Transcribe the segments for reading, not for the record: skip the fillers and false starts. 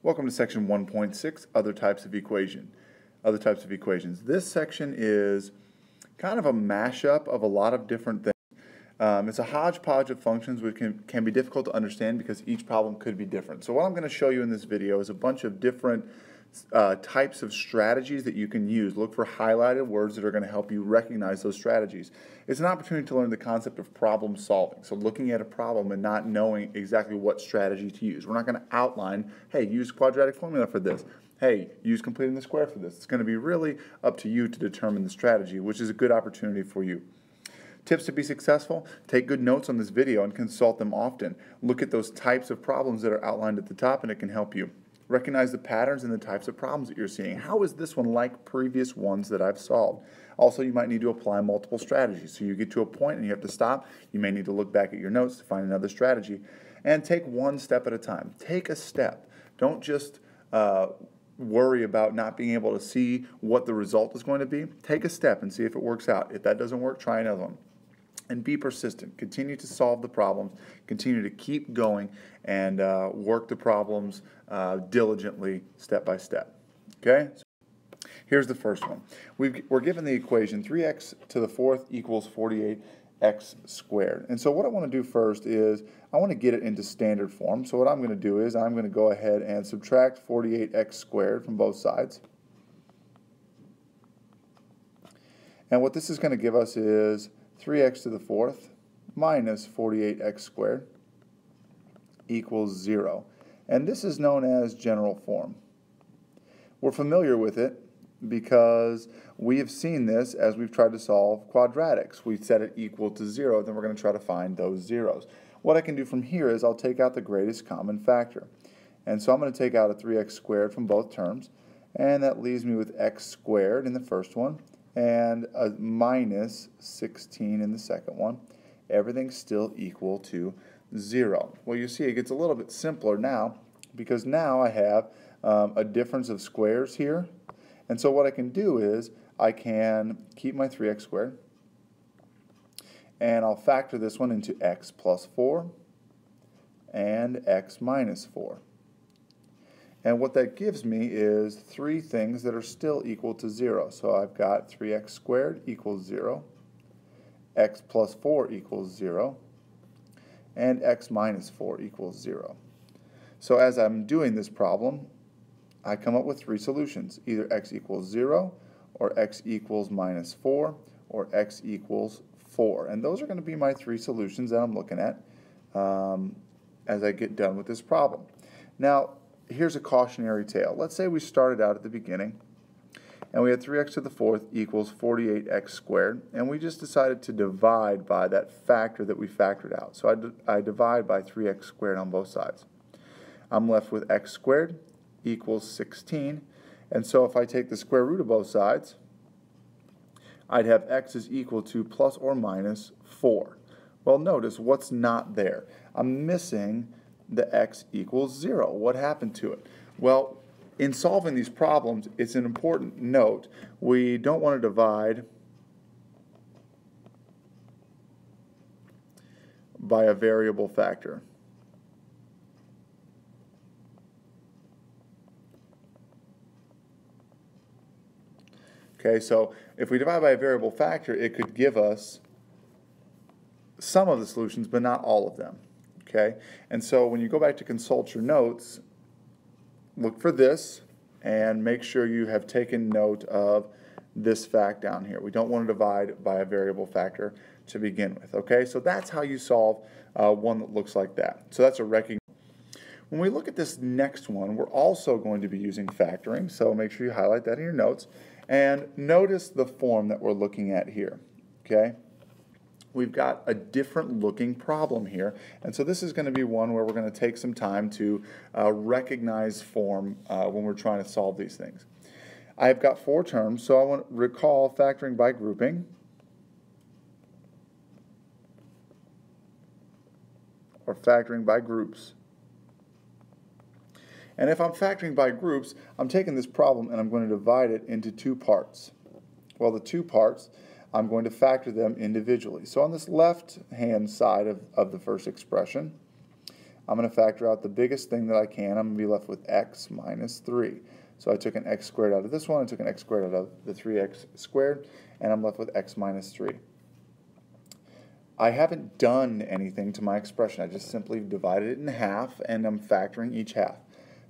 Welcome to section 1.6, other types of equations. This section is kind of a mashup of a lot of different things. It's a hodgepodge of functions which can be difficult to understand because each problem could be different. So what I'm going to show you in this video is a bunch of different types of strategies that you can use. Look for highlighted words that are going to help you recognize those strategies. It's an opportunity to learn the concept of problem solving. So looking at a problem and not knowing exactly what strategy to use. We're not going to outline, hey, use quadratic formula for this. Hey, use completing the square for this. It's going to be really up to you to determine the strategy, which is a good opportunity for you. Tips to be successful: take good notes on this video and consult them often. Look at those types of problems that are outlined at the top and it can help you. Recognize the patterns and the types of problems that you're seeing. How is this one like previous ones that I've solved? Also, you might need to apply multiple strategies. So you get to a point and you have to stop. You may need to look back at your notes to find another strategy. And take one step at a time. Take a step. Don't just worry about not being able to see what the result is going to be. Take a step and see if it works out. If that doesn't work, try another one. And be persistent. Continue to solve the problems. Continue to keep going and work the problems diligently, step by step. Okay? So here's the first one. We're given the equation 3x to the fourth equals 48x squared. And so what I want to do first is I want to get it into standard form. So what I'm going to do is I'm going to go ahead and subtract 48x squared from both sides. And what this is going to give us is 3x to the fourth minus 48x squared equals 0. And this is known as general form. We're familiar with it because we have seen this as we've tried to solve quadratics. We set it equal to 0, then we're going to try to find those zeros. What I can do from here is I'll take out the greatest common factor. And so I'm going to take out a 3x squared from both terms, and that leaves me with x squared in the first one and a minus 16 in the second one. Everything's still equal to 0. Well, you see it gets a little bit simpler now because now I have a difference of squares here. And so what I can do is I can keep my 3x squared and I'll factor this one into x plus 4 and x minus 4. And what that gives me is three things that are still equal to 0. So I've got 3x squared equals 0, x plus 4 equals 0, and x minus 4 equals 0. So as I'm doing this problem, I come up with three solutions. Either x equals 0, or x equals minus 4, or x equals 4. And those are going to be my three solutions that I'm looking at as I get done with this problem. Now, here's a cautionary tale. Let's say we started out at the beginning and we had 3x to the fourth equals 48x squared, and we just decided to divide by that factor that we factored out. So I divide by 3x squared on both sides. I'm left with x squared equals 16, and so if I take the square root of both sides, I'd have x is equal to plus or minus 4. Well, notice what's not there. I'm missing the x equals 0. What happened to it? Well, in solving these problems, it's an important note. We don't want to divide by a variable factor. Okay, so if we divide by a variable factor, it could give us some of the solutions, but not all of them. Okay, and so when you go back to consult your notes, look for this and make sure you have taken note of this fact down here. We don't want to divide by a variable factor to begin with. Okay, so that's how you solve one that looks like that. So that's a recognition. When we look at this next one, we're also going to be using factoring, so make sure you highlight that in your notes. And notice the form that we're looking at here. Okay, we've got a different looking problem here, and so this is going to be one where we're going to take some time to recognize form when we're trying to solve these things. I've got four terms, so I want to recall factoring by grouping, or factoring by groups. And if I'm factoring by groups, I'm taking this problem and I'm going to divide it into two parts. Well, the two parts, I'm going to factor them individually. So on this left-hand side of the first expression, I'm going to factor out the biggest thing that I can. I'm going to be left with x minus 3. So I took an x squared out of this one, I took an x squared out of the 3x squared, and I'm left with x minus 3. I haven't done anything to my expression. I just simply divided it in half, and I'm factoring each half.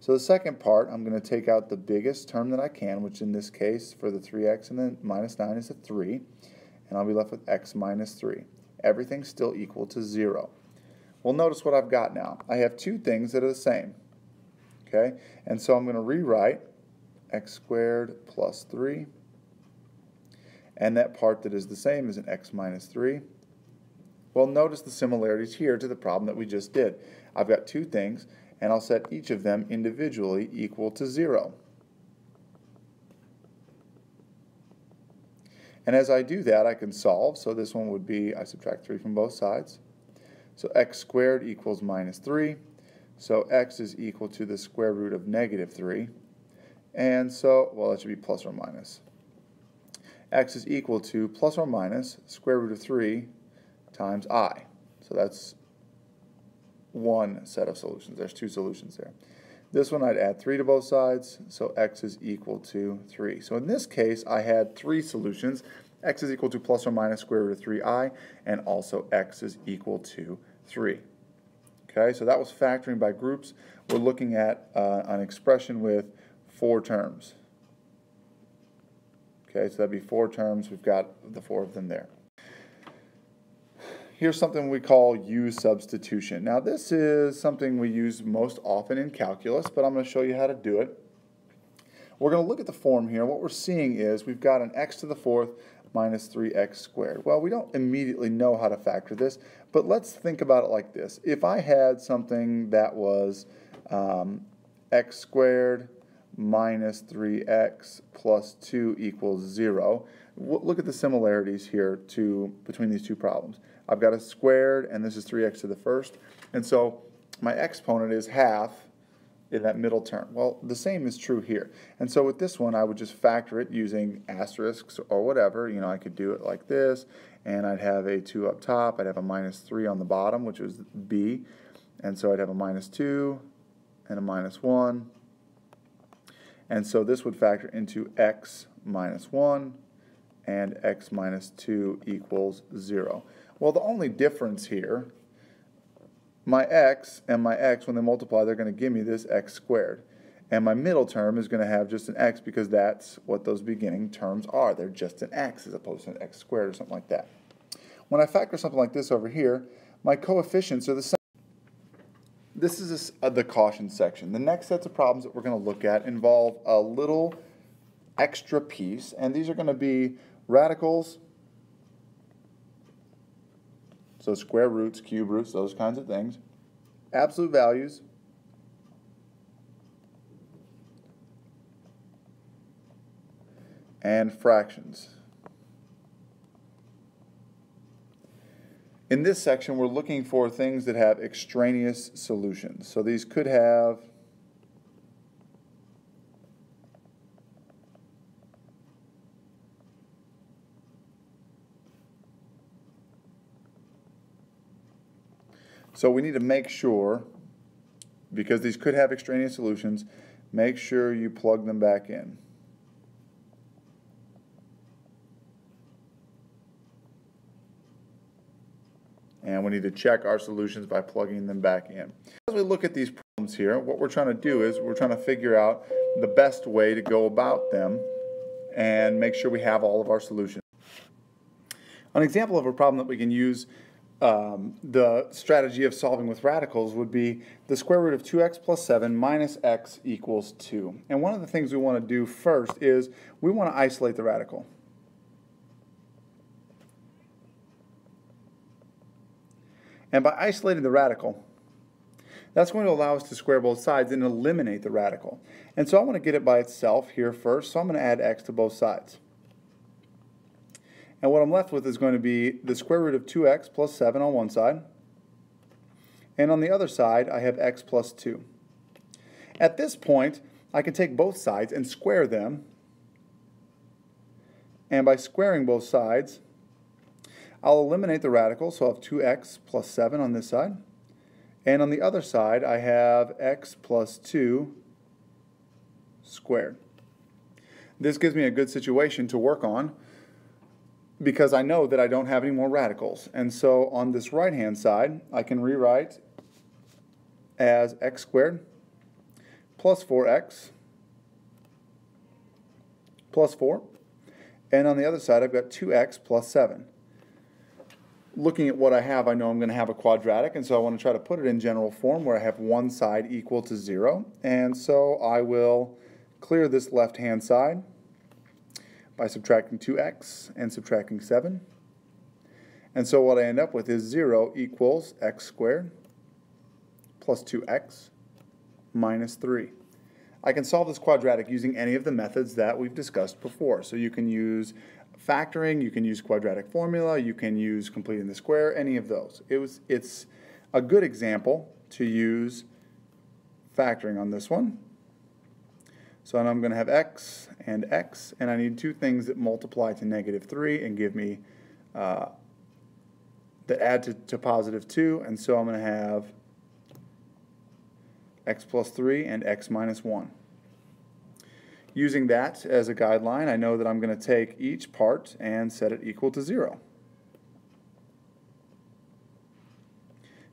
So the second part, I'm going to take out the biggest term that I can, which in this case, for the 3x and the minus 9 is a 3, and I'll be left with x minus 3. Everything's still equal to 0. Well, notice what I've got now. I have two things that are the same. Okay? And so I'm going to rewrite x squared plus 3, and that part that is the same is an x minus 3. Well, notice the similarities here to the problem that we just did. I've got two things, and I'll set each of them individually equal to 0. And as I do that, I can solve. So this one would be, I subtract 3 from both sides. So x squared equals minus 3. So x is equal to the square root of negative 3. And so, well, that should be plus or minus. X is equal to plus or minus square root of 3 times I. So that's one set of solutions. There's two solutions there. This one I'd add 3 to both sides, so x is equal to 3. So in this case, I had 3 solutions. X is equal to plus or minus square root of 3i, and also x is equal to 3. Okay, so that was factoring by groups. We're looking at an expression with 4 terms. Okay, so that'd be 4 terms. We've got the 4 of them there. Here's something we call U substitution. Now this is something we use most often in calculus, but I'm going to show you how to do it. We're going to look at the form here. What we're seeing is we've got an x to the 4th minus 3x squared. Well, we don't immediately know how to factor this, but let's think about it like this. If I had something that was x squared minus 3x plus 2 equals 0, look at the similarities here between these two problems. I've got a squared, and this is 3x to the 1st, and so my exponent is half in that middle term. Well, the same is true here. And so with this one, I would just factor it using asterisks or whatever. You know, I could do it like this, and I'd have a 2 up top, I'd have a minus 3 on the bottom, which was b, and so I'd have a minus 2 and a minus 1. And so this would factor into x minus 1, and x minus 2 equals 0. Well, the only difference here, my x and my x, when they multiply, they're going to give me this x squared. And my middle term is going to have just an x because that's what those beginning terms are. They're just an x as opposed to an x squared or something like that. When I factor something like this over here, my coefficients are the same. This is the caution section. The next sets of problems that we're going to look at involve a little extra piece, and these are going to be radicals, so square roots, cube roots, those kinds of things, absolute values, and fractions. In this section, we're looking for things that have extraneous solutions. So these could have so we need to make sure, because these could have extraneous solutions, make sure you plug them back in. And we need to check our solutions by plugging them back in. As we look at these problems here, what we're trying to do is we're trying to figure out the best way to go about them and make sure we have all of our solutions. An example of a problem that we can use the strategy of solving with radicals would be the square root of 2x plus 7 minus x equals 2. And one of the things we want to do first is we want to isolate the radical. And by isolating the radical, that's going to allow us to square both sides and eliminate the radical. And so I want to get it by itself here first, so I'm going to add x to both sides. And what I'm left with is going to be the square root of 2x plus 7 on one side. And on the other side, I have x plus 2. At this point, I can take both sides and square them. And by squaring both sides, I'll eliminate the radical, so I'll have 2x plus 7 on this side. And on the other side, I have x plus 2 squared. This gives me a good situation to work on because I know that I don't have any more radicals. And so on this right-hand side, I can rewrite as x squared plus 4x plus 4. And on the other side, I've got 2x plus 7. Looking at what I have, I know I'm going to have a quadratic, and so I want to try to put it in general form where I have one side equal to 0. And so I will clear this left-hand side by subtracting 2x and subtracting 7. And so what I end up with is 0 equals x squared plus 2x minus 3. I can solve this quadratic using any of the methods that we've discussed before. So you can use factoring, you can use quadratic formula, you can use completing the square, any of those. It's a good example to use factoring on this one. So I'm going to have x, and I need two things that multiply to -3 and give me, that add to positive 2, and so I'm going to have x plus 3 and x minus 1. Using that as a guideline, I know that I'm going to take each part and set it equal to 0.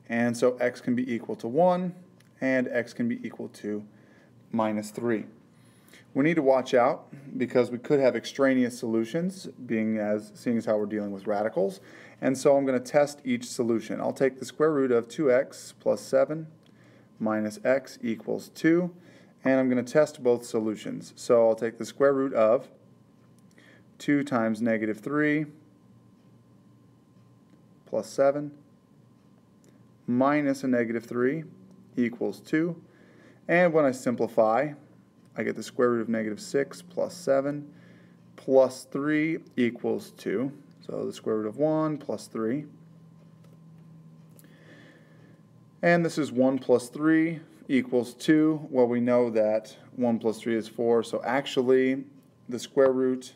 And so x can be equal to 1, and x can be equal to -3. We need to watch out because we could have extraneous solutions, seeing as how we're dealing with radicals. And so I'm going to test each solution. I'll take the square root of 2x plus 7 minus x equals 2. And I'm going to test both solutions. So I'll take the square root of 2 times -3 plus 7 minus a -3 equals 2. And when I simplify, I get the square root of -6 plus 7 plus 3 equals 2. So the square root of 1 plus 3. And this is 1 plus 3 equals 2. Well, we know that 1 plus 3 is 4, so actually the square root,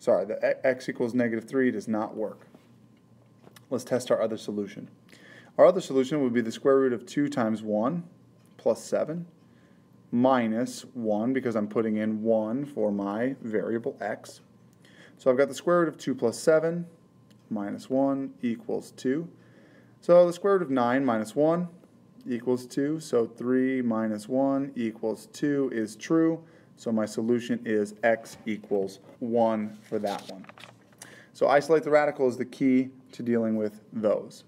the x equals -3 does not work. Let's test our other solution. Our other solution would be the square root of 2 times 1 plus 7 minus 1, because I'm putting in 1 for my variable x. So I've got the square root of 2 plus 7 minus 1 equals 2. So the square root of 9 minus 1 equals 2, so 3 minus 1 equals 2 is true, so my solution is x equals 1 for that one. So isolate the radical is the key to dealing with those.